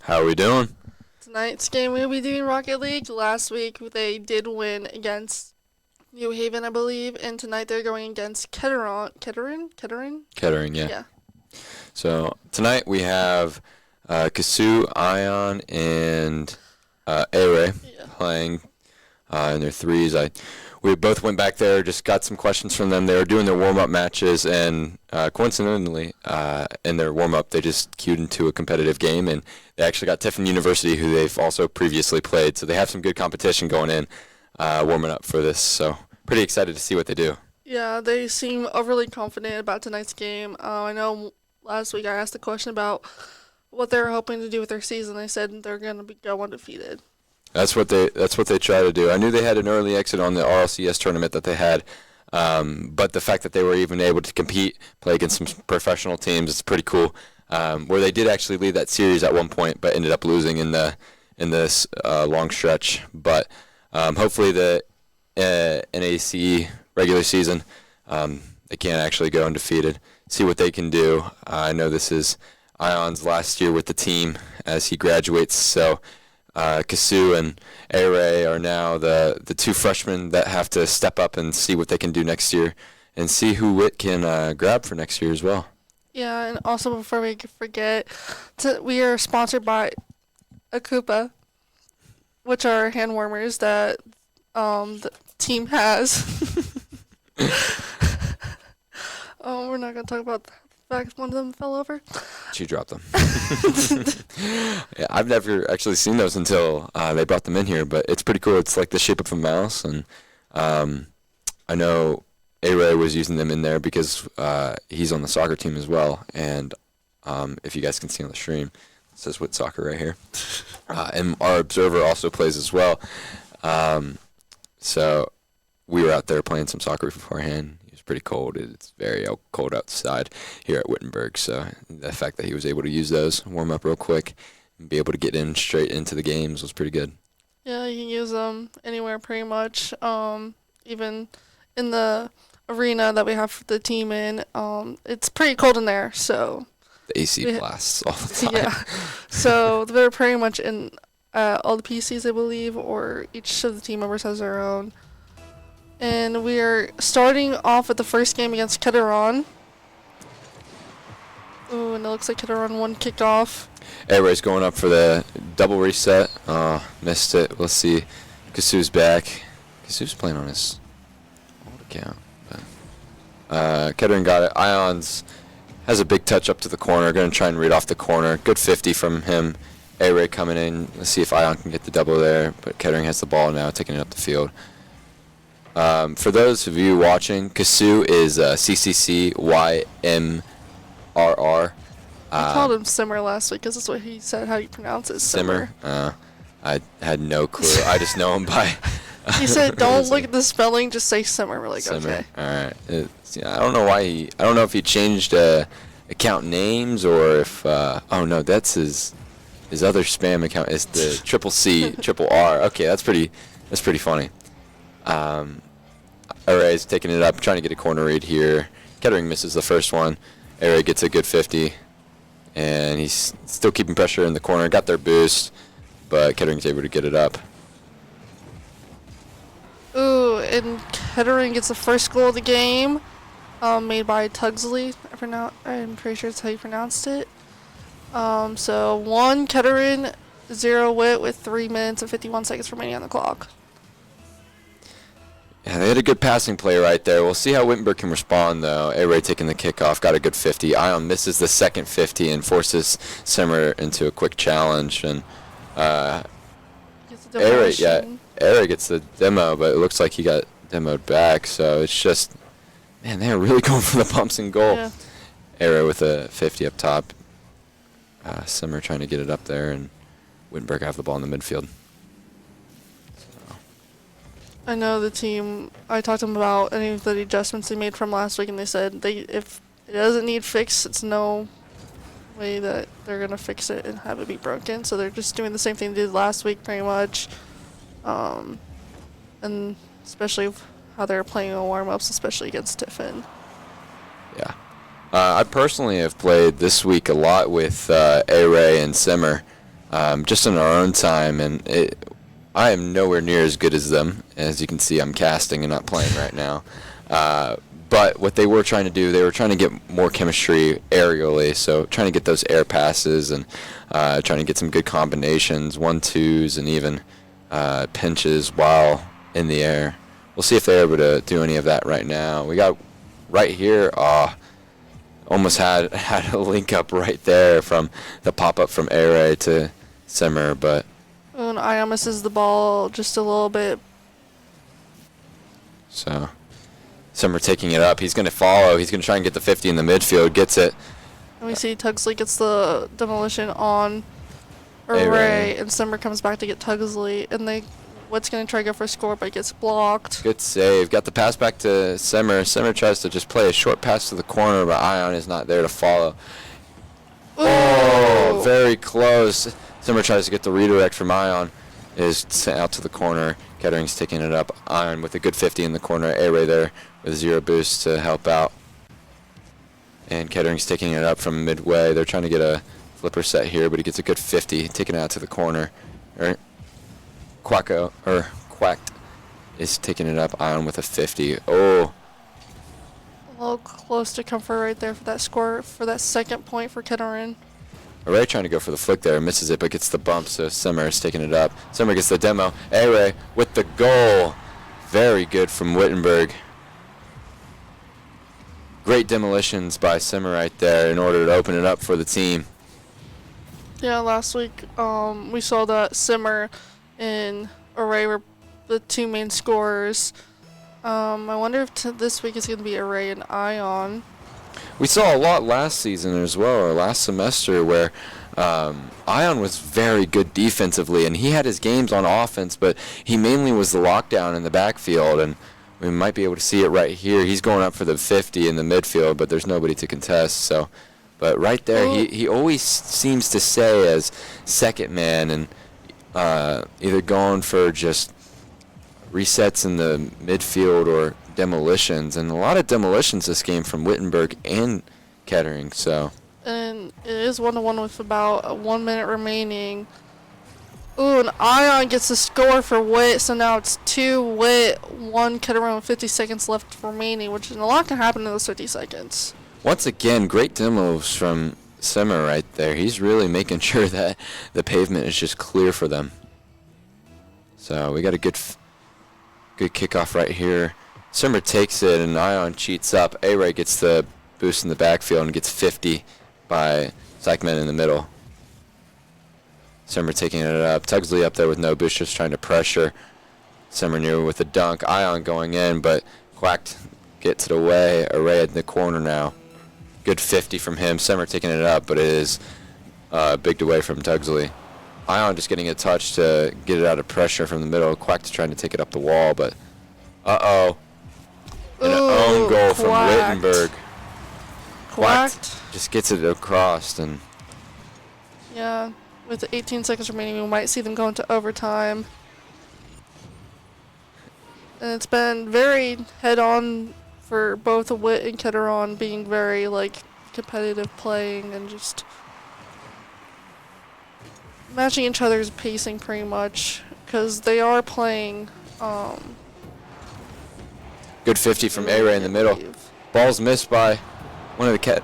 How are we doing? Tonight's game we'll be doing Rocket League. Last week they did win against New Haven, I believe, and tonight they're going against Kettering? Kettering, yeah. Yeah. So tonight we have Kasu, Ion, and A-Ray Yeah. playing in their threes. We both went back there, just got some questions from them. They were doing their warm-up matches, and coincidentally, in their warm-up, they just queued into a competitive game, and they actually got Tiffin University, who they've also previously played. So they have some good competition going in, warming up for this. So pretty excited to see what they do. Yeah, they seem overly confident about tonight's game. I know last week I asked a question about what they're hoping to do with their season. They said they're going to go undefeated. That's what they try to do. I knew they had an early exit on the RLCS tournament that they had, but the fact that they were even able to compete, play against some professional teams, it's pretty cool. Where they did actually lead that series at one point, but ended up losing in this long stretch. But hopefully the NACE regular season, they can actually go undefeated. See what they can do. I know this is Ion's last year with the team as he graduates, so. Kasu and A-Ray are now the two freshmen that have to step up and see what they can do next year and see who Witt can grab for next year as well. Yeah, and also before we forget, we are sponsored by Akupa, which are hand warmers that the team has. We're not going to talk about the fact one of them fell over. She dropped them. Yeah, I've never actually seen those until they brought them in here, but it's pretty cool. It's like the shape of a mouse, and I know A-Ray was using them in there because he's on the soccer team as well, and if you guys can see on the stream, it says Witt Soccer right here. And our observer also plays as well. So we were out there playing some soccer beforehand. It was pretty cold. It's very cold outside here at Wittenberg, so the fact that he was able to use those, warm up real quick, and be able to get in straight into the games was pretty good. Yeah, you can use them anywhere pretty much. Even in the arena that we have the team in, it's pretty cold in there, so. The AC blasts all the time. Yeah, so they're pretty much in all the PCs, I believe, or each of the team members has their own. And we are starting off with the first game against Kettering. Ooh, and it looks like Kettering won kickoff. A-Ray's going up for the double reset. Missed it. Let's see. Kasu's back. Kasu's playing on his old account. But, Kettering got it. Ions has a big touch up to the corner. Going to try and read off the corner. Good 50 from him. A-Ray coming in. Let's see if Ion can get the double there. But Kettering has the ball now, taking it up the field. For those of you watching, Kasu is CCCYMRR. I called him Simmer last week because that's what he said. How you pronounce it, Simmer. I had no clue. I just know him by. He said, "Don't look at the spelling, just say Simmer." We're like, Simmer. okay. All right. I don't know why I don't know if he changed account names or if. Oh no, that's his other spam account. It's the triple R. Okay, that's pretty funny. A-Ray's taking it up, trying to get a corner read here. Kettering misses the first one. A-Ray gets a good 50, and he's still keeping pressure in the corner. Got their boost, but Kettering's able to get it up. Ooh, and Kettering gets the first goal of the game, made by Tugsley. I'm pretty sure that's how you pronounced it. So 1 Kettering, 0 Witt with 3 minutes and 51 seconds remaining on the clock. Yeah, they had a good passing play right there. We'll see how Wittenberg can respond, though. A-Ray taking the kickoff, got a good 50. Ion misses the second 50 and forces Simmer into a quick challenge. And A-Ray gets the demo, but it looks like he got demoed back. So it's just, man, they are really going for the pumps and goal. Yeah. A-Ray with a 50 up top. Simmer trying to get it up there, and Wittenberg have the ball in the midfield. I know the team, I talked to them about any of the adjustments they made from last week, and they said if it doesn't need fixed, it's no way that they're going to fix it and have it be broken. So they're just doing the same thing they did last week pretty much. And especially how they're playing in warm-ups, especially against Tiffin. Yeah. I personally have played this week a lot with A-Ray and Simmer. just in our own time, and I am nowhere near as good as them. As you can see, I'm casting and not playing right now. But what they were trying to do, they were trying to get more chemistry aerially, so trying to get those air passes and trying to get some good combinations, 1-2s, and even pinches while in the air. We'll see if they're able to do any of that right now. We got right here, almost had a link up right there from the pop-up from Air to Simmer, but... And Ion misses the ball just a little bit. So... Simmer taking it up. He's going to follow. He's going to try and get the 50 in the midfield. Gets it. And we see Tugsley gets the demolition on Array, and Simmer comes back to get Tugsley. And Witt's going to try to go for a score, but gets blocked. Good save. Got the pass back to Simmer. Simmer tries to just play a short pass to the corner, but Ion is not there to follow. Ooh. Oh, very close. Simmer tries to get the redirect from Ion. Is sent out to the corner. Kettering's taking it up. Ion with a good 50 in the corner. A-Ray there with 0 boost to help out. And Kettering's taking it up from midway. They're trying to get a flipper set here, but he gets a good 50, taking it out to the corner. Quacked is taking it up. Ion with a 50. Oh. A little close to comfort right there for that score, for that second point for Kettering. Array trying to go for the flick there, misses it, but gets the bump, so Simmer is taking it up. Simmer gets the demo. Array with the goal. Very good from Wittenberg. Great demolitions by Simmer right there in order to open it up for the team. Yeah, last week we saw that Simmer and Array were the two main scorers. I wonder if this week is going to be Array and Ion. We saw a lot last season as well, or last semester, where Ion was very good defensively, and he had his games on offense, but he mainly was the lockdown in the backfield, and we might be able to see it right here. He's going up for the 50 in the midfield, but there's nobody to contest. So, but right there, he always seems to stay as second man and either going for just resets in the midfield or demolitions, and a lot of demolitions this game from Wittenberg and Kettering. So, and it is 1-1 with about 1 minute remaining. Ooh, and Ion gets the score for Witt, so now it's 2 Witt, 1 Kettering with 50 seconds left remaining, which is a lot can happen in those 50 seconds. Once again, great demos from Simmer right there. He's really making sure that the pavement is just clear for them. So we got a good kickoff right here. Simmer takes it, and Ion cheats up. A-Ray gets the boost in the backfield and gets 50 by Sykeman in the middle. Simmer taking it up. Tugsley up there with no boost, just trying to pressure. Simmer near with a dunk. Ion going in, but Quacked gets it away. Array in the corner now. Good 50 from him. Simmer taking it up, but it is bigged away from Tugsley. Ion just getting a touch to get it out of pressure from the middle. Quacked trying to take it up the wall, but uh-oh. An own goal from Wittenberg. Quacked just gets it across, and yeah, with 18 seconds remaining, we might see them go into overtime. And it's been very head-on for both Witt and Kettering, being very competitive playing and just matching each other's pacing pretty much, because they are playing. Good 50 from A-Ray in the middle. Ball's missed by one of the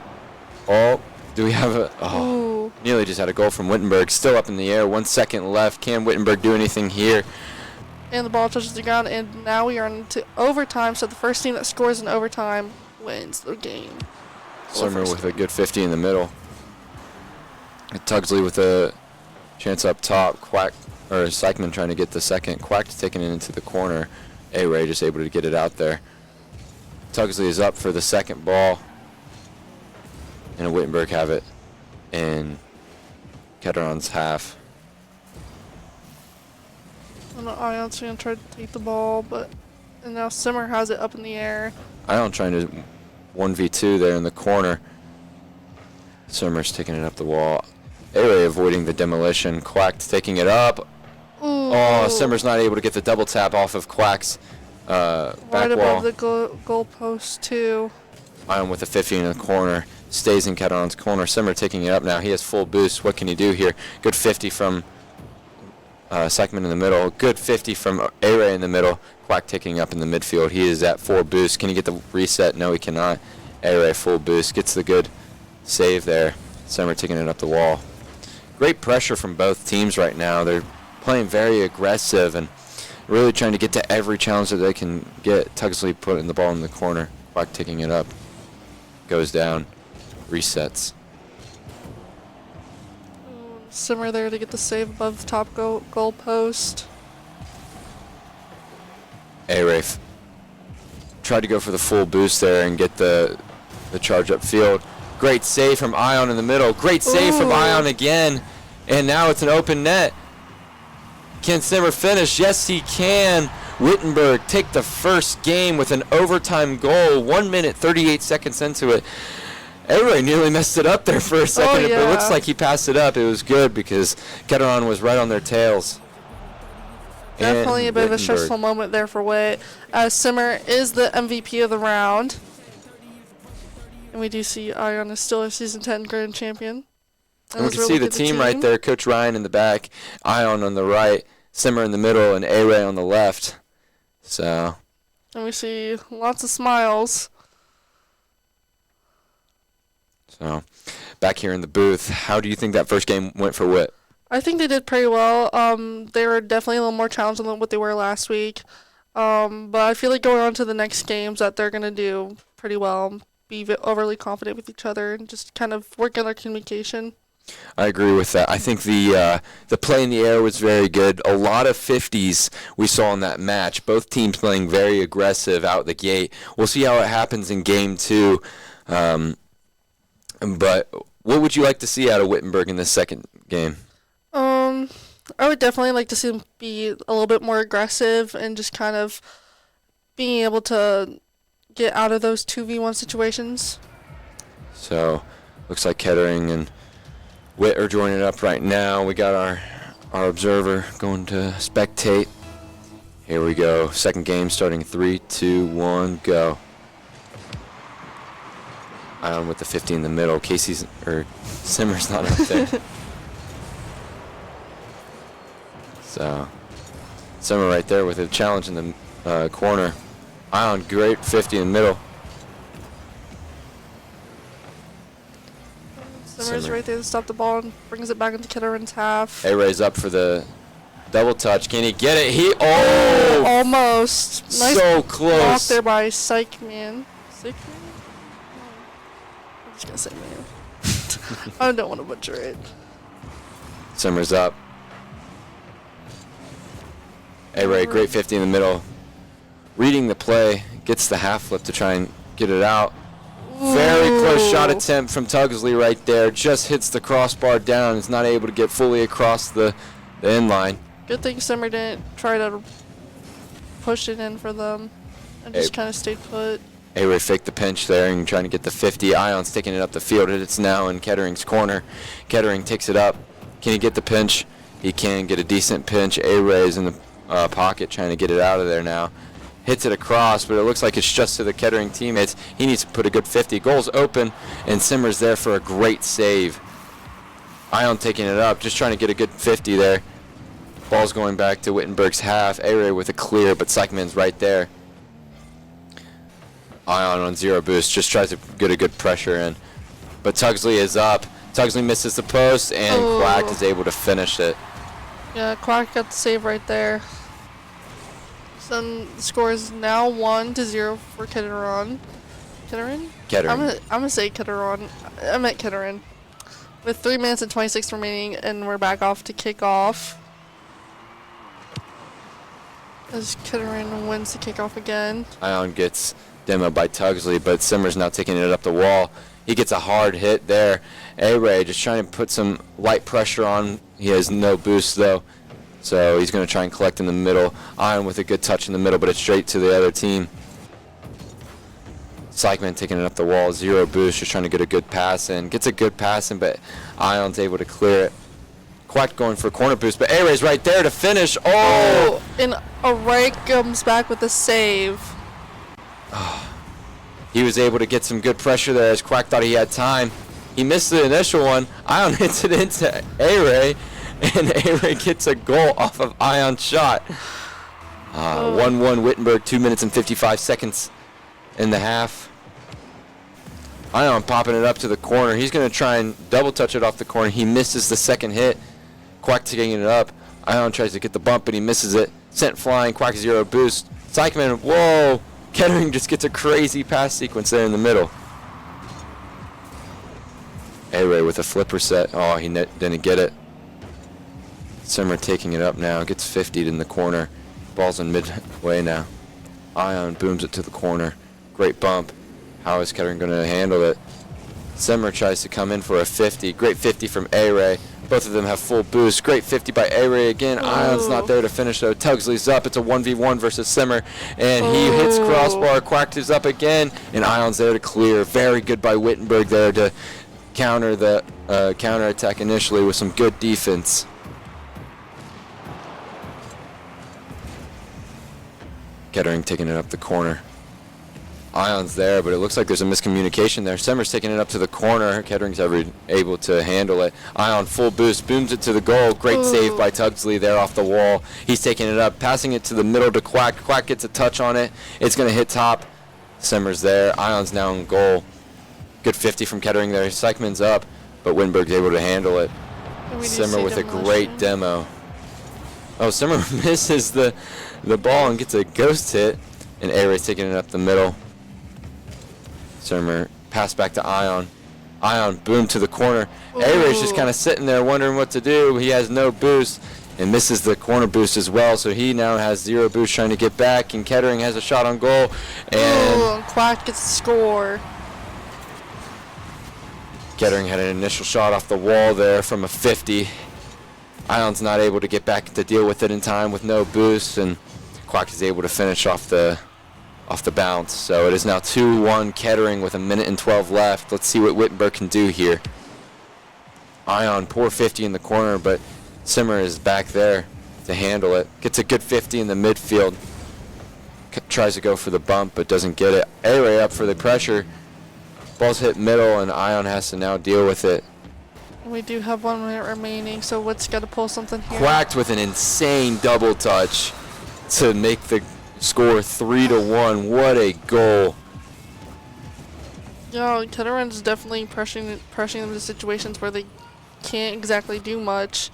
Oh, do we have a... Oh, nearly just had a goal from Wittenberg. Still up in the air. 1 second left. Can Wittenberg do anything here? And the ball touches the ground, and now we are into overtime, so the first team that scores in overtime wins the game. Simmer with a good 50 in the middle. Tugsley with a chance up top. Sykeman trying to get the second. Quack taking it into the corner. A-Ray just able to get it out there. Tugsley is up for the second ball. And Wittenberg have it in Kettering's half. And Ion's going to try to take the ball, and now Simmer has it up in the air. Ion trying to 1v2 there in the corner. Simmer's taking it up the wall. A-Ray avoiding the demolition. Quacked taking it up. Ooh. Oh, Simmer's not able to get the double tap off of Quack's back right wall. Above the goal post too. Ion with a 50 in the corner. stays in Kettering's corner. Simmer taking it up now. He has full boost. What can he do here? Good 50 from Seichmann in the middle. Good 50 from A-Ray in the middle. Quack taking up in the midfield. He is at full boost. Can he get the reset? No, he cannot. A-Ray full boost. Gets the good save there. Simmer taking it up the wall. Great pressure from both teams right now. They're playing very aggressive and really trying to get to every challenge that they can get. Tugsley putting the ball in the corner. Quack taking it up. Goes down. Resets. Simmer there to get the save above the top goal post. A-Ray tried to go for the full boost there and get the charge up field. Great save from Ion in the middle. Great save from Ion again. And now it's an open net. Can Simmer finish? Yes, he can. Wittenberg take the first game with an overtime goal. 1 minute, 38 seconds into it. A-Ray nearly messed it up there for a second. But it looks like he passed it up. It was good because Kettering was right on their tails. Definitely a bit of a stressful moment there for Witt. Simmer is the MVP of the round. And we do see Ion is still a Season 10 Grand Champion. And we can see the team right there. Coach Ryan in the back, Ion on the right, Simmer in the middle, and A-Ray on the left. So. And we see lots of smiles. So, back here in the booth, how do you think that first game went for Witt? I think they did pretty well. They were definitely a little more challenging than what they were last week. But I feel like going on to the next games that they're going to do pretty well, be overly confident with each other, and just kind of work on their communication. I agree with that. I think the play in the air was very good. A lot of 50s we saw in that match. Both teams playing very aggressive out the gate. We'll see how it happens in game 2. But what would you like to see out of Wittenberg in this second game? I would definitely like to see them be a little bit more aggressive and just kind of being able to get out of those 2v1 situations. So, looks like Kettering and Witt are joining up right now. We got our observer going to spectate. Here we go. Second game starting 3, 2, 1, go. Ion with the 50 in the middle. Simmer's not up there. So, Simmer right there with a challenge in the corner. Ion, great 50 in the middle. Simmer's right there to stop the ball and brings it back into Kettering's half. A-Ray's up for the double touch. Can he get it? Almost. Nice so close. Block there by Seichmann. I'm just going to say man. I don't want to butcher it. Simmer's up. A-Ray, great 50 in the middle. Reading the play, gets the half flip to try and get it out. Very close shot attempt from Tugsley right there. Just hits the crossbar down. Is not able to get fully across the end line. Good thing Simmer didn't try to push it in for them and just kind of stayed put. A-Ray faked the pinch there and trying to get the 50. Ion's taking it up the field. It's now in Kettering's corner. Kettering takes it up. Can he get the pinch? He can get a decent pinch. A-Ray's in the pocket trying to get it out of there now. Hits it across, but it looks like it's just to the Kettering teammates. He needs to put a good 50. Goal's open, and Simmer's there for a great save. Ion taking it up, just trying to get a good 50 there. Ball's going back to Wittenberg's half. A-Ray with a clear, but Seichmann's right there. Ion on 0 boost, just tries to get a good pressure in. But Tugsley is up. Tugsley misses the post, and Quack is able to finish it. Yeah, Quack got the save right there. So the score is now 1-0 for Kettering. Kettering? Kettering. I'm gonna say Kettering. I meant Kettering. With 3 minutes and 26 remaining, and we're back off to kick off. As Kettering wins the kickoff again. Ion gets demoed by Tugsley, but Simmer's now taking it up the wall. He gets a hard hit there. A-Ray just trying to put some light pressure on. He has no boost though, so he's going to try and collect in the middle. Ion with a good touch in the middle, but it's straight to the other team. Seichmann taking it up the wall, 0 boost, just trying to get a good pass in. Gets a good pass in, but Ion's able to clear it. Quack going for a corner boost, but A-Ray's right there to finish. And A-Ray comes back with a save. He was able to get some good pressure there as Quack thought he had time. He missed the initial one. Ion hits it into A-Ray, and A-Ray gets a goal off of Ion's shot. 1-1 Wittenberg, 2 minutes and 55 seconds in the half. Ion popping it up to the corner. He's going to try and double touch it off the corner. He misses the second hit. Quack taking it up. Ion tries to get the bump, but he misses it. Sent flying. Quack 0 boost. Sykeman, whoa! Kettering just gets a crazy pass sequence there in the middle. A-Ray with a flipper set. Oh, he didn't get it. Simmer taking it up now. Gets 50'd in the corner. Ball's in midway now. Ion booms it to the corner. Great bump. How is Kettering going to handle it? Simmer tries to come in for a 50. Great 50 from A-Ray. Both of them have full boost. Great 50 by A-Ray again. Ion's not there to finish though. Tugsley's up. It's a 1v1 versus Simmer. And he hits crossbar. Quack is up again. And Ion's there to clear. Very good by Wittenberg there to counter the counter attack initially with some good defense. Kettering taking it up the corner. Ion's there, but it looks like there's a miscommunication there. Simmer's taking it up to the corner. Kettering's able to handle it. Ion full boost, booms it to the goal. Great save by Tugsley there off the wall. He's taking it up, passing it to the middle to Quack. Quack gets a touch on it. It's going to hit top. Simmer's there. Ion's now in goal. Good 50 from Kettering there. Sykeman's up, but Wittenberg's able to handle it. Simmer with a great demo. Oh, Simmer misses the ball and gets a ghost hit, and A-Ray's taking it up the middle. Simmer pass back to Ion. Ion boom to the corner. A-Ray's just kind of sitting there wondering what to do. He has no boost and misses the corner boost as well, so he now has 0 boost trying to get back, and Kettering has a shot on goal. And Quack gets the score. Kettering had an initial shot off the wall there from a 50. Ion's not able to get back to deal with it in time with no boost, and Quack is able to finish off the bounce. So it is now 2-1 Kettering with 1:12 left. Let's see what Wittenberg can do here. Ion, poor 50 in the corner, but Simmer is back there to handle it. Gets a good 50 in the midfield. Tries to go for the bump, but doesn't get it. A-Ray up for the pressure. Ball's hit middle, and Ion has to now deal with it. We do have 1 minute remaining, so Witt's got to pull something here. Quacked with an insane double touch to make the score 3-1. What a goal. Yeah, Kettering's definitely pressuring them to situations where they can't exactly do much.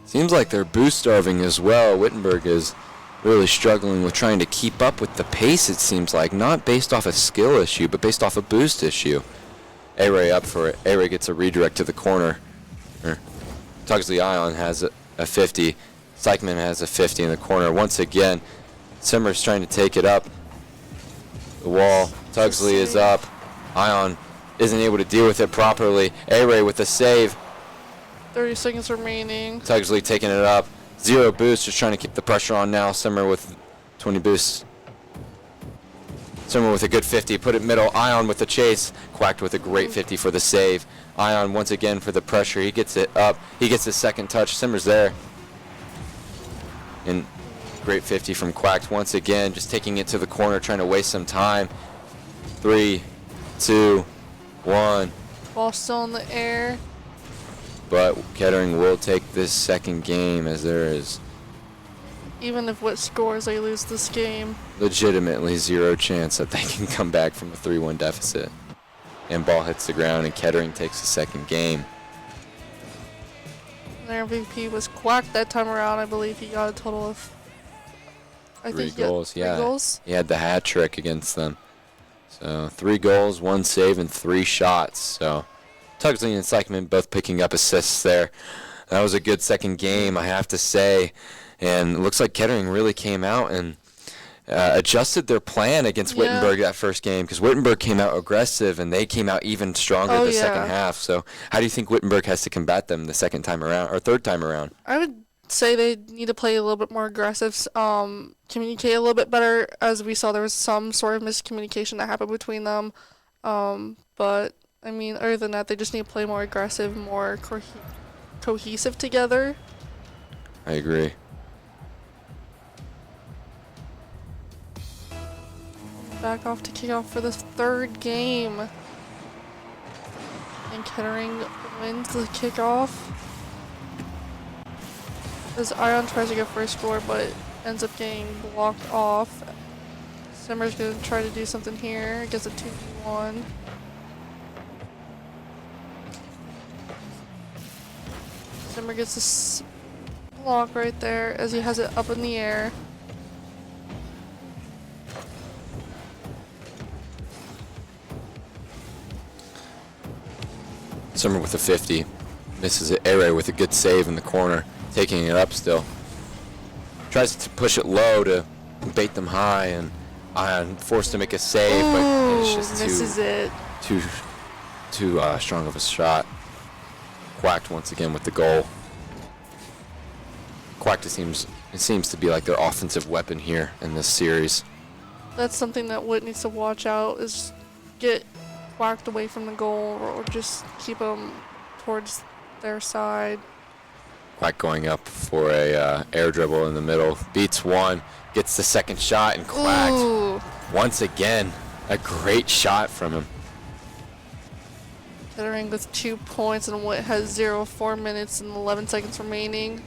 Seems like they're boost starving as well. Wittenberg is really struggling with trying to keep up with the pace, it seems like. Not based off a skill issue, but based off a boost issue. A-Ray up for it. A-Ray gets a redirect to the corner. Tugsley Ion has a 50. Sykeman has a 50 in the corner. Once again, Simmer's trying to take it up the wall. Tugsley is up. Ion isn't able to deal with it properly. A-Ray with a save. 30 seconds remaining. Tugsley taking it up. 0 boost, just trying to keep the pressure on now. Simmer with 20 boosts. Simmer with a good 50, put it middle. Ion with the chase. Quacked with a great 50 for the save. Ion once again for the pressure. He gets it up. He gets his second touch. Simmer's there. And great 50 from Quacked once again, just taking it to the corner, trying to waste some time. 3, 2, 1. Ball still in the air. But Kettering will take this second game, as there is Even if Witt scores, they lose this game. legitimately 0 chance that they can come back from a 3-1 deficit. And ball hits the ground, and Kettering takes the second game. Their MVP was Quack that time around. I believe he got a total of 3 goals, yeah. 3 goals. He had the hat trick against them. So 3 goals, 1 save, and 3 shots. So Tugsley and Sykeman both picking up assists there. That was a good second game, I have to say. And it looks like Kettering really came out and adjusted their plan against Wittenberg that first game, because Wittenberg came out aggressive and they came out even stronger the second half. So how do you think Wittenberg has to combat them the second time around, or third time around? I would say they need to play a little bit more aggressive, communicate a little bit better. As we saw, there was some sort of miscommunication that happened between them. But I mean, other than that, they just need to play more aggressive, more cohesive together. I agree. back off to kick off for the third game. And Kettering wins the kickoff. As Ion tries to go for a score, but ends up getting blocked off. Simmer's going to try to do something here. Gets a 2v1. Simmer gets this block right there as he has it up in the air. Simmer with a 50. Misses it. Aray with a good save in the corner. Taking it up still. Tries to push it low to bait them high, and Ion forced to make a save, but it's just too strong of a shot. Quacked once again with the goal. Quacked seems to be like their offensive weapon here in this series. That's something that Witt needs to watch out, is get Quacked away from the goal, or just keep them towards their side. Quack going up for a air dribble in the middle. Beats one, gets the second shot, and Quacked. Ooh. Once again, a great shot from him. Kettering with 2 points, and Witt has 0, 4 minutes and 11 seconds remaining.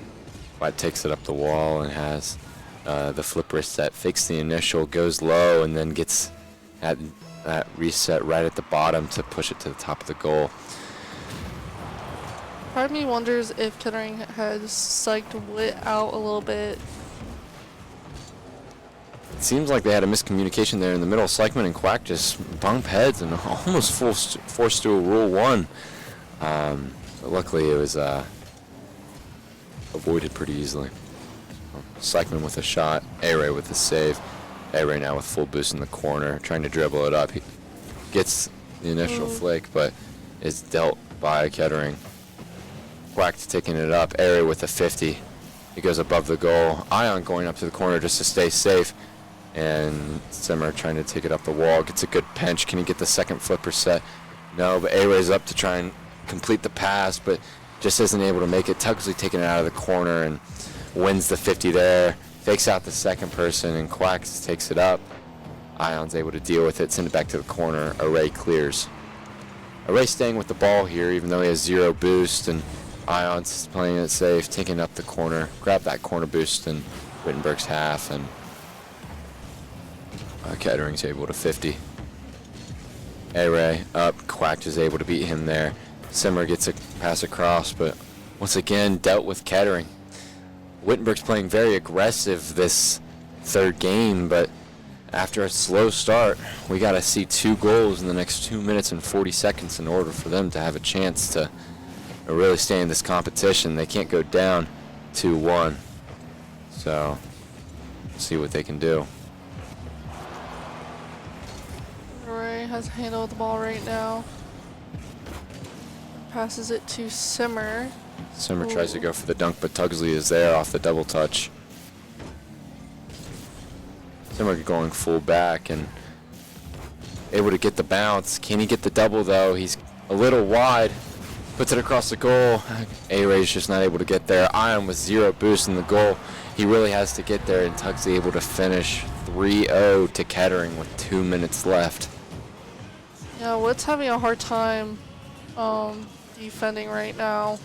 Quack takes it up the wall and has the flip reset, fakes the initial, goes low, and then gets that reset right at the bottom to push it to the top of the goal. Part of me wonders if Kettering has psyched Witt out a little bit. It seems like they had a miscommunication there in the middle. Sleichman and Quack just bump heads and almost forced to a Rule 1. But luckily it was avoided pretty easily. Sleichman with a shot, Aray with a save. Aray now with full boost in the corner, trying to dribble it up. He gets the initial flick, but is dealt by Kettering. Quack taking it up, Aray with a 50. He goes above the goal. Ion going up to the corner just to stay safe. And Simmer trying to take it up the wall. Gets a good pinch. Can he get the second flipper set? No, but Aray's up to try and complete the pass, but just isn't able to make it. Tugsley taking it out of the corner and wins the 50 there. Fakes out the second person, and Quack takes it up. Ion's able to deal with it, send it back to the corner. Aray clears. Aray staying with the ball here, even though he has 0 boost, and Ion's playing it safe, taking up the corner. Grab that corner boost in Wittenberg's half, and Kettering's able to 50. Aray up, Quack is able to beat him there. Simmer gets a pass across, but once again dealt with Kettering. Wittenberg's playing very aggressive this third game, but after a slow start, we got to see 2 goals in the next 2 minutes and 40 seconds in order for them to have a chance to really stay in this competition. They can't go down 2-1. So, see what they can do. Aray has handled the ball right now. Passes it to Simmer. Simmer tries to go for the dunk, but Tugsley is there off the double touch. Simmer going full back and able to get the bounce. Can he get the double though? He's a little wide. Puts it across the goal. Aray's just not able to get there. Ion with 0 boost in the goal. He really has to get there, and Tugsley able to finish 3-0 to Kettering with 2 minutes left. Yeah, Witt's having a hard time defending right now,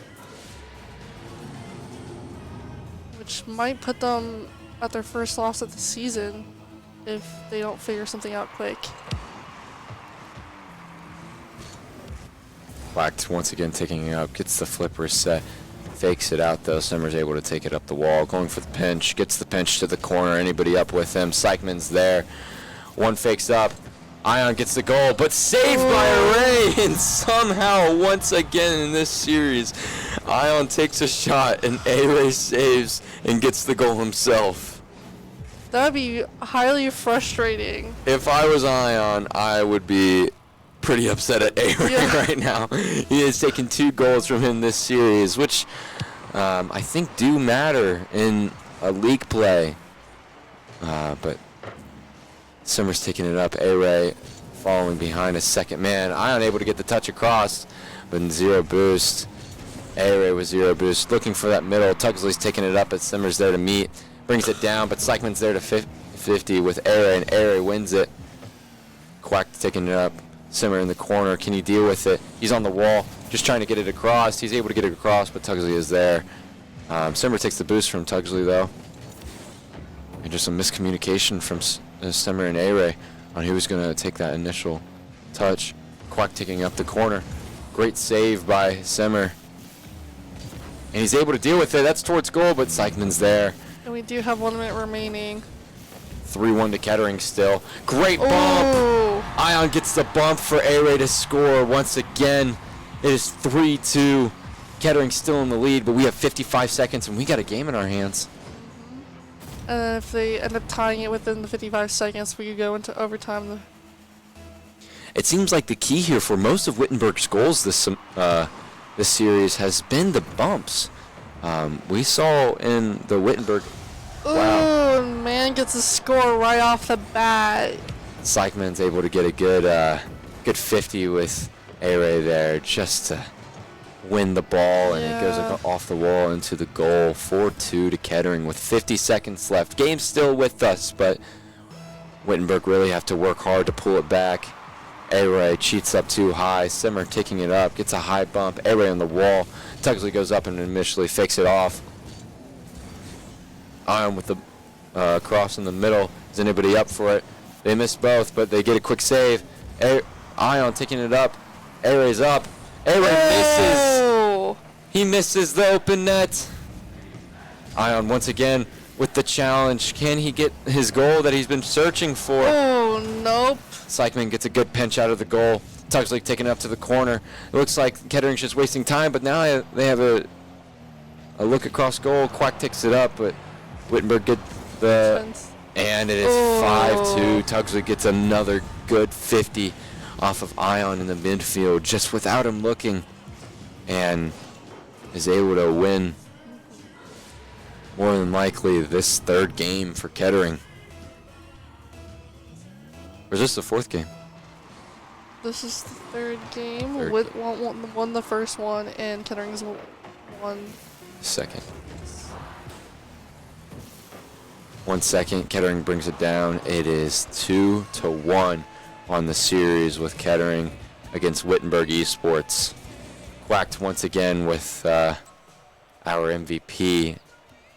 which might put them at their first loss of the season if they don't figure something out quick. Quacked once again taking it up, gets the flipper set, fakes it out though. Simmer's able to take it up the wall, going for the pinch, gets the pinch to the corner. Anybody up with him? Seichmann's there. One fakes up. Ion gets the goal, but saved by Aray, and somehow once again in this series, Ion takes a shot and Aray saves and gets the goal himself. That would be highly frustrating. If I was Ion, I would be pretty upset at Aray right now. He has taken 2 goals from him this series, which I think do matter in a league play. But Simmer's taking it up. Aray following behind a second man. Ion able to get the touch across, but 0 boost. Aray with 0 boost. Looking for that middle. Tugsley's taking it up, but Simmer's there to meet. Brings it down, but Sleichmann's there to 50 with Aray, and Aray wins it. Quack's taking it up. Simmer in the corner. Can he deal with it? He's on the wall, just trying to get it across. He's able to get it across, but Tugsley is there. Simmer takes the boost from Tugsley, though. And just some miscommunication from Simmer and A-Ray on who was going to take that initial touch. Quack taking up the corner. Great save by Simmer. And he's able to deal with it. That's towards goal, but Seichmann's there. And we do have 1 minute remaining. 3-1 to Kettering still. Great bump. Oh. Ion gets the bump for A-Ray to score once again. It is 3-2. Kettering still in the lead, but we have 55 seconds, and we got a game in our hands. And if they end up tying it within the 55 seconds, we could go into overtime. It seems like the key here for most of Wittenberg's goals this series has been the bumps. We saw in the Wittenberg. Wow. Ooh, man gets a score right off the bat. Seichmann's able to get a good 50 with A-Ray there just to win the ball, and it goes off the wall into the goal. 4-2 to Kettering with 50 seconds left. Game's still with us, but Wittenberg really have to work hard to pull it back. A-Ray cheats up too high. Simmer taking it up, gets a high bump. A-Ray on the wall. Tugsley goes up and initially fakes it off. Ion with the cross in the middle. Is anybody up for it? They missed both, but they get a quick save. Ion taking it up. A-Ray's up. A-Ray misses. He misses the open net. Ion once again with the challenge. Can he get his goal that he's been searching for? Oh, nope. Seichmann gets a good pinch out of the goal. Tugsley taking it up to the corner. It looks like Kettering's just wasting time, but now they have a look across goal. Quack takes it up, but Wittenberg get the... And it is 5-2. Tugsley gets another good 50 off of Ion in the midfield just without him looking, and is able to win more than likely this third game for Kettering. Or is this the fourth game? This is the third game. Witt won the first one, and Kettering's won second. 1 second. Kettering brings it down. It is 2-1 on the series with Kettering against Wittenberg Esports. Quacked once again with our MVP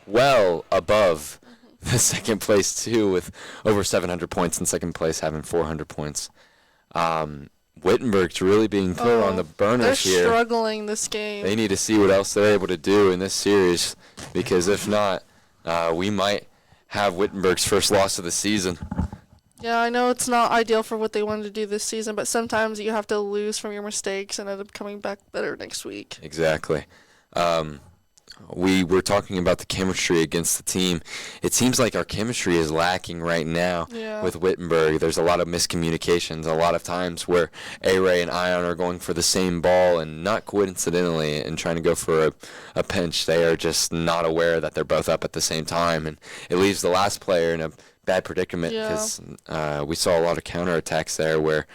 well above the second place too, with over 700 points in second place, having 400 points. Wittenberg's really being put on the burners here. They're struggling this game. They need to see what else they're able to do in this series, because if not, we might have Wittenberg's first loss of the season. Yeah, I know it's not ideal for what they wanted to do this season, but sometimes you have to lose from your mistakes and end up coming back better next week. Exactly. We were talking about the chemistry against the team. It seems like our chemistry is lacking right now with Wittenberg. There's a lot of miscommunications, a lot of times where A-Ray and Ion are going for the same ball, and not coincidentally, and trying to go for a pinch. They are just not aware that they're both up at the same time, and it leaves the last player in a bad predicament, because we saw a lot of counterattacks there where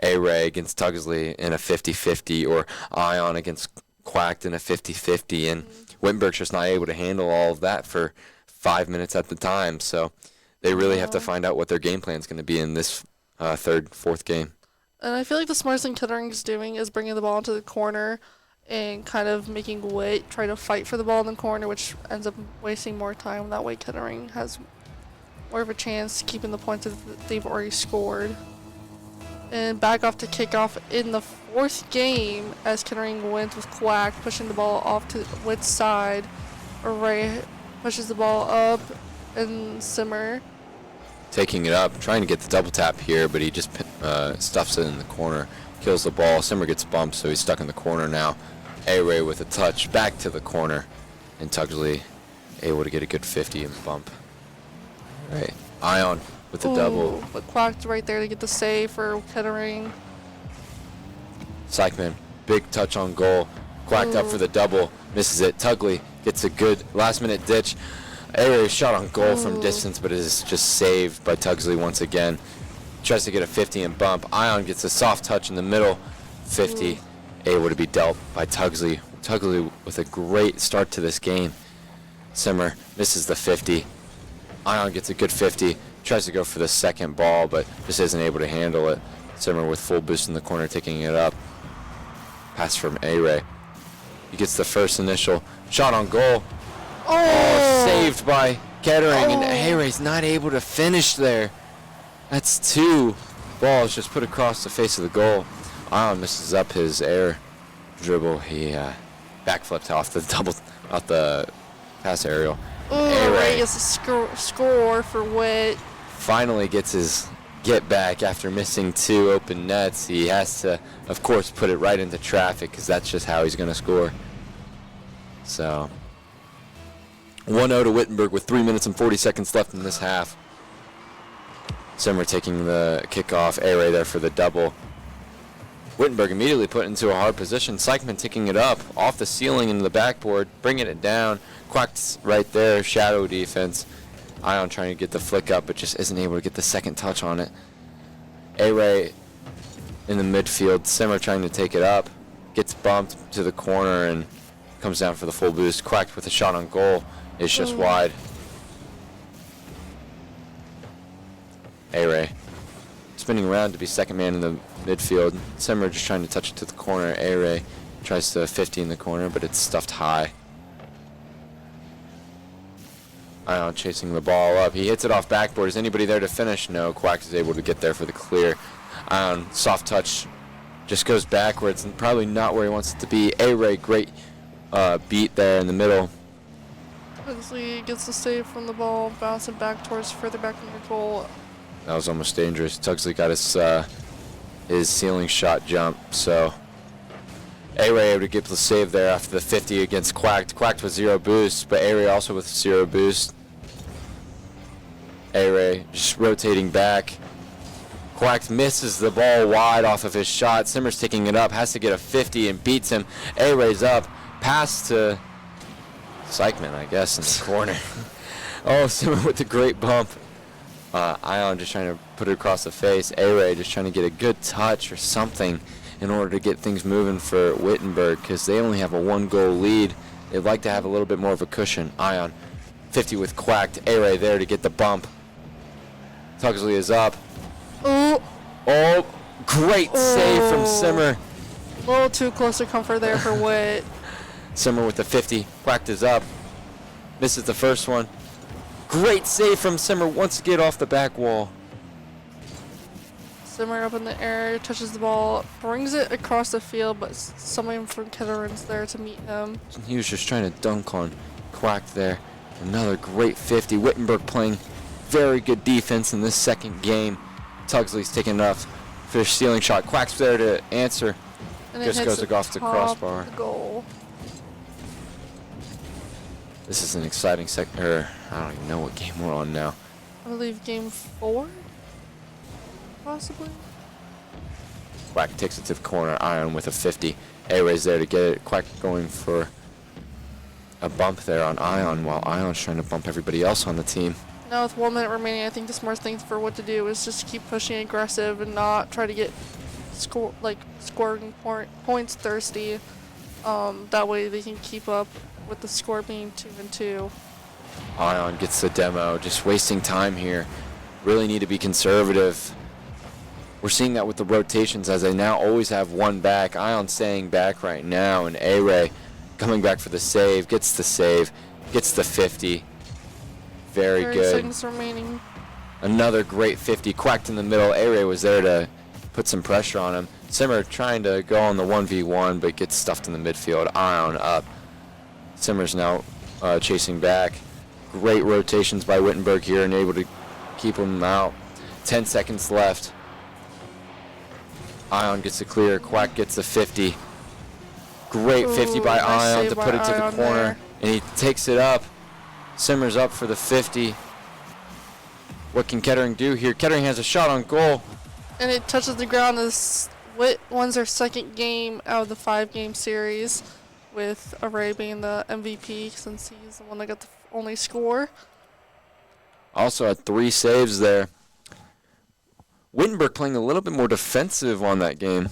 A-Ray against Tugsley in a 50-50, or Ion against Quacked in a 50-50, and Wittenberg's just not able to handle all of that for 5 minutes at the time. So they really have to find out what their game plan is going to be in this fourth game. And I feel like the smartest thing Kettering's doing is bringing the ball into the corner and kind of making Witt try to fight for the ball in the corner, which ends up wasting more time. That way Kettering has more of a chance keeping the points that they've already scored. And back off to kickoff in the fourth game as Kettering wins with Quack pushing the ball off to Witt's side. Ray pushes the ball up, and Simmer taking it up, trying to get the double tap here, but he just stuffs it in the corner, kills the ball. Simmer gets bumped, so he's stuck in the corner now. A-Ray with a touch back to the corner, and Tugsley able to get a good 50 and bump. All right, Ion with the double. But Quacked right there to get the save for Kettering. Seichmann, big touch on goal. Quacked up for the double, misses it. Tugsley gets a good last-minute ditch. A-Ray shot on goal from distance, but it is just saved by Tugsley once again. Tries to get a 50 and bump. Ion gets a soft touch in the middle. 50, able to be dealt by Tugsley. Tugsley with a great start to this game. Simmer misses the 50. Ion gets a good 50. Tries to go for the second ball, but just isn't able to handle it. Simmer with full boost in the corner, taking it up. Pass from A-Ray. He gets the first initial shot on goal. Oh, saved by Kettering, and A-Ray's not able to finish there. That's 2 balls just put across the face of the goal. Ion misses up his air dribble. He backflipped off the pass aerial. A-Ray gets a score for Witt. Finally gets his get back after missing 2 open nets. He has to, of course, put it right into traffic because that's just how he's going to score. So 1-0 to Wittenberg with 3 minutes and 40 seconds left in this half. Simmer taking the kickoff. A-Ray there for the double. Wittenberg immediately put into a hard position. Seichmann taking it up off the ceiling into the backboard, bringing it down. Quacked right there, shadow defense. Ion trying to get the flick up, but just isn't able to get the second touch on it. A-Ray in the midfield. Simmer trying to take it up. Gets bumped to the corner and comes down for the full boost. Quacked with a shot on goal. It's just wide. A-Ray spinning around to be second man in the midfield. Simmer just trying to touch it to the corner. A-Ray tries to 50 in the corner, but it's stuffed high. Ion chasing the ball up. He hits it off backboard. Is anybody there to finish? No. Quack is able to get there for the clear. Ion, soft touch, just goes backwards and probably not where he wants it to be. A-Ray, great beat there in the middle. Pugsley gets the save from the ball, bouncing back towards further back in the goal. That was almost dangerous. Tugsley got his ceiling shot jump, so A-Ray able to get the save there after the 50 against Quacked. Quacked with 0 boost, but A-Ray also with 0 boost. A-Ray just rotating back. Quacked misses the ball wide off of his shot. Simmer's taking it up, has to get a 50 and beats him. A-Ray's up, pass to Seichmann, I guess, in the corner. Oh, Simmer with the great bump. Ion just trying to put it across the face. A-Ray just trying to get a good touch or something in order to get things moving for Wittenberg because they only have a 1-goal lead. They'd like to have a little bit more of a cushion. Ion 50 with Quacked. A-Ray there to get the bump. Tugsley is up. Oh, great save from Simmer. A little too close to comfort there for Witt. Simmer with the 50. Quacked is up. Misses the first one. Great save from Simmer once again off the back wall. Simmer up in the air, touches the ball, brings it across the field, but someone from Kettering's there to meet him. He was just trying to dunk on Quack there. Another great 50. Wittenberg playing very good defense in this second game. Tugsley's taking enough for his ceiling shot. Quack's there to answer. And just goes off the crossbar. Goal. This is an exciting I don't even know what game we're on now. I believe game 4, possibly. Quack takes it to the corner. Ion with a 50. A-Ray's there to get it. Quack going for a bump there on Ion while Ion's trying to bump everybody else on the team. Now with 1 minute remaining, I think the smart thing for what to do is just keep pushing aggressive and not try to get scoring points thirsty. That way they can keep up with the score being 2-2. Ion gets the demo, just wasting time here. Really need to be conservative. We're seeing that with the rotations as they now always have one back. Ion staying back right now, and A-Ray coming back for the save, gets the save, gets the 50. Very 30 good. seconds remaining. Another great 50. Quacked in the middle. A-Ray was there to put some pressure on him. Simmer trying to go on the 1v1, but gets stuffed in the midfield. Ion up. Simmer's now chasing back. Great rotations by Wittenberg here and able to keep him out. 10 seconds left. Ion gets the clear. Quack gets the 50. Great 50 by nice Ion save to by put it to the Ion corner. there. And he takes it up. Simmer's up for the 50. What can Kettering do here? Kettering has a shot on goal. And it touches the ground as Witt wins their second game out of the 5-game series, with Array being the MVP since he's the one that got the only score. Also had 3 saves there. Wittenberg playing a little bit more defensive on that game.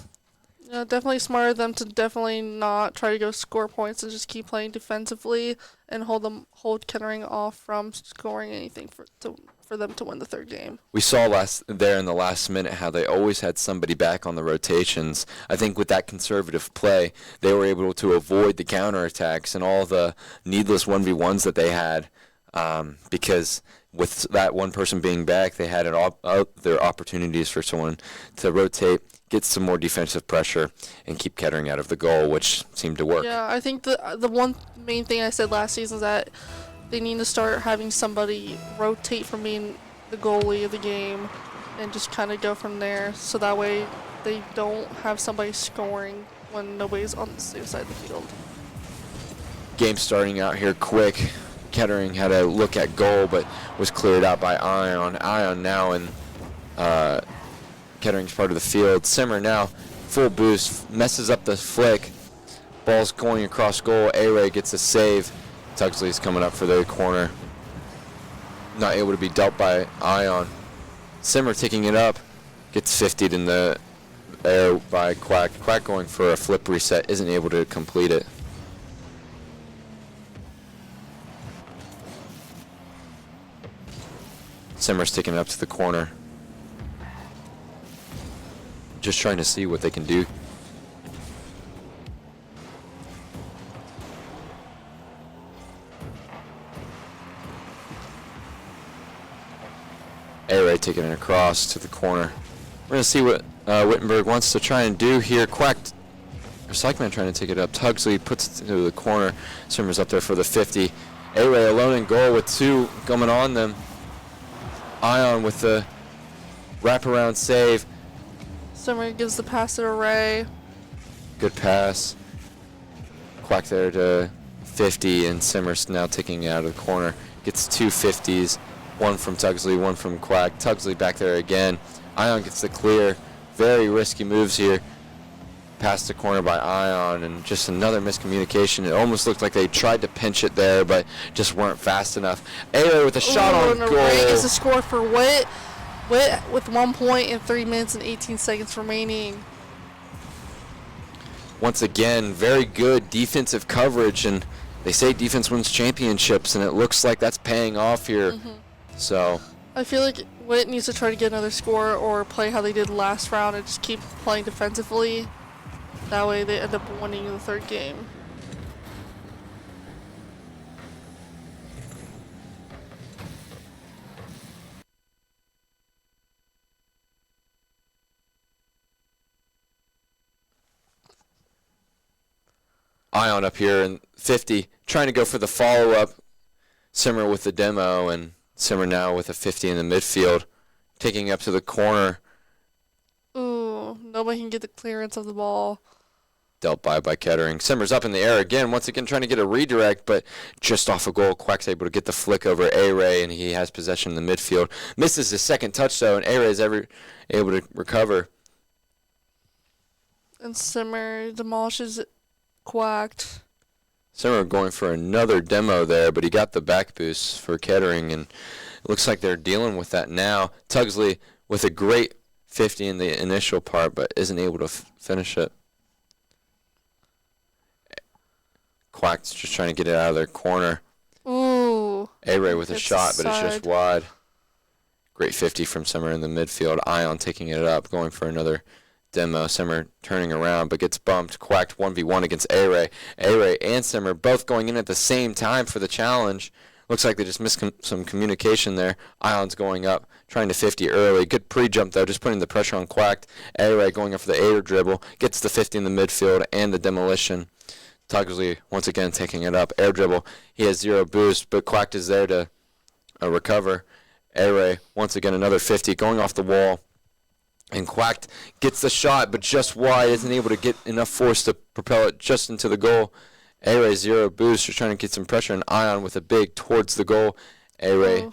Yeah, definitely smart of them to definitely not try to go score points and just keep playing defensively and hold Kettering off from scoring anything for them to win the third game. We saw there in the last minute how they always had somebody back on the rotations. I think with that conservative play, they were able to avoid the counterattacks and all the needless 1v1s that they had, because with that one person being back, they had other opportunities for someone to rotate, get some more defensive pressure, and keep Kettering out of the goal, which seemed to work. Yeah, I think the one main thing I said last season is that they need to start having somebody rotate from being the goalie of the game and just kind of go from there, so that way they don't have somebody scoring when nobody's on the same side of the field. Game starting out here quick. Kettering had a look at goal, but was cleared out by Ion. Ion now in Kettering's part of the field. Simmer now, full boost, messes up the flick. Ball's going across goal. A-Ray gets a save. Tugsley's coming up for the corner. Not able to be dealt by Ion. Simmer taking it up. Gets 50'd in the air by Quack. Quack going for a flip reset. Isn't able to complete it. Simmer's taking it up to the corner. Just trying to see what they can do. A-Ray taking it across to the corner. We're going to see what Wittenberg wants to try and do here. Quack, or Psychman trying to take it up. Tugsley puts it to the corner. Simmer's up there for the 50. A-Ray alone in goal with two coming on them. Ion with the wraparound save. Simmer gives the pass to Ray. Good pass. Quack there to 50, and Simmer's now taking it out of the corner. Gets two 50s. One from Tugsley, one from Quack. Tugsley back there again. Ion gets the clear. Very risky moves here. Past the corner by Ion, and just another miscommunication. It almost looked like they tried to pinch it there, but just weren't fast enough. A-Ray with a shot on goal. Ray gets a score for Witt. Witt with 1 point in 3 minutes and 18 seconds remaining. Once again, very good defensive coverage, and they say defense wins championships, and it looks like that's paying off here. So I feel like Witt needs to try to get another score or play how they did last round and just keep playing defensively. That way they end up winning the third game. Ion up here in 50, trying to go for the follow-up. Simmer with the demo, and Simmer now with a 50 in the midfield, taking up to the corner. Ooh, nobody can get the clearance of the ball. Dealt by Kettering. Simmer's up in the air again, once again trying to get a redirect, but just off a goal. Quack's able to get the flick over A-Ray, and he has possession in the midfield. Misses his second touch, though, and A-Ray is able to recover. And Simmer demolishes Quacked. Simmer going for another demo there, but he got the back boost for Kettering, and it looks like they're dealing with that now. Tugsley with a great 50 in the initial part, but isn't able to finish it. Quack's just trying to get it out of their corner. Ooh. A-Ray with a shot, but it's just wide. Great 50 from Simmer in the midfield. Ion taking it up, going for another demo. Simmer turning around, but gets bumped. Quacked 1v1 against A-Ray. A-Ray and Simmer both going in at the same time for the challenge. Looks like they just missed some communication there. Ion's going up, trying to 50 early. Good pre-jump, though, just putting the pressure on Quacked. A-Ray going up for the air dribble. Gets the 50 in the midfield and the demolition. Tugsley once again taking it up. Air dribble. He has 0 boost, but Quacked is there to recover. A-Ray once again another 50 going off the wall. And Quacked gets the shot, but just wide. Isn't able to get enough force to propel it just into the goal. A-Ray 0 boost. Just trying to get some pressure. And Ion with a big towards the goal. A-Ray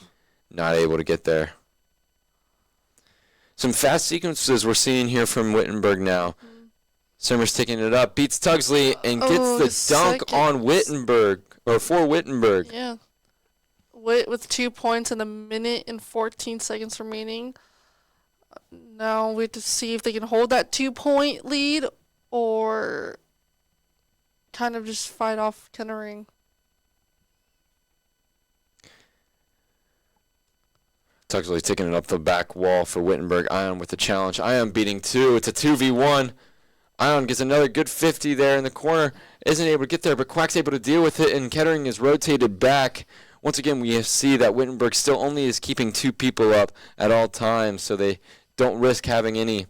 not able to get there. Some fast sequences we're seeing here from Wittenberg now. Simmer's taking it up, beats Tugsley, and gets the dunk on Wittenberg, or for Wittenberg. Yeah. Witt with 2 points and 1 minute and 14 seconds remaining. Now we have to see if they can hold that 2-point lead or kind of just fight off Kettering. Tugsley taking it up the back wall for Wittenberg. Ion with the challenge. Ion beating 2. It's a 2v1. Ion gets another good 50 there in the corner. Isn't able to get there, but Quack's able to deal with it, and Kettering is rotated back. Once again, we see that Wittenberg still only is keeping 2 people up at all times, so they don't risk having any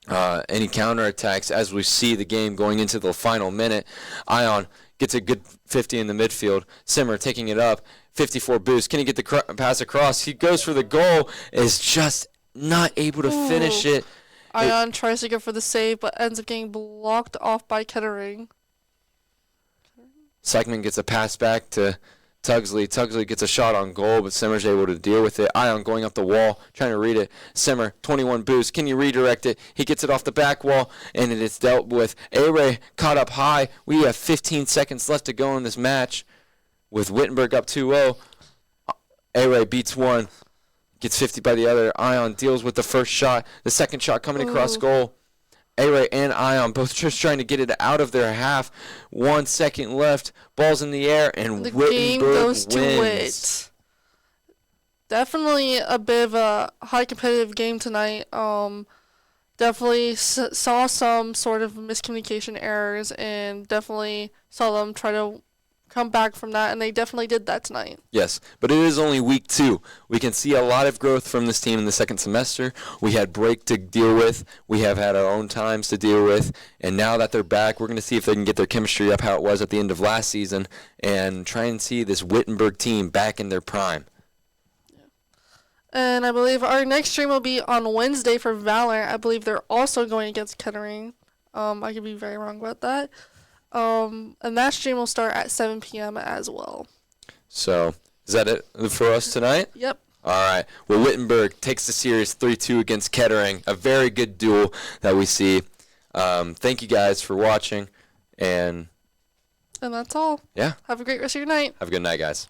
counterattacks as we see the game going into the final minute. Ion gets a good 50 in the midfield. Simmer taking it up. 54 boost. Can he get the pass across? He goes for the goal. Is just not able to finish it. Ion tries to go for the save, but ends up getting blocked off by Kettering. Seichmann gets a pass back to Tugsley. Tugsley gets a shot on goal, but Simmer's able to deal with it. Ion going up the wall, trying to read it. Simmer, 21 boost. Can you redirect it? He gets it off the back wall, and it is dealt with. A-Ray caught up high. We have 15 seconds left to go in this match with Wittenberg up 2-0. A-Ray beats 1. Gets 50 by the other. Ion deals with the first shot. The second shot coming across goal. A-Ray and Ion both just trying to get it out of their half. 1 second left. Ball's in the air, and The Wittenberg game goes wins. to Witt. Definitely a bit of a high competitive game tonight. Definitely saw some sort of miscommunication errors, and definitely saw them try to come back from that, and they definitely did that tonight. Yes, but it is only week 2. We can see a lot of growth from this team in the second semester. We had break to deal with. We have had our own times to deal with. And now that they're back, we're going to see if they can get their chemistry up how it was at the end of last season and try and see this Wittenberg team back in their prime. And I believe our next stream will be on Wednesday for Valor. I believe they're also going against Kettering. I could be very wrong about that. And that stream will start at 7 p.m. as well. So, is that it for us tonight? Yep. All right. Well, Wittenberg takes the series 3-2 against Kettering. A very good duel that we see. Thank you guys for watching. And that's all. Yeah. Have a great rest of your night. Have a good night, guys.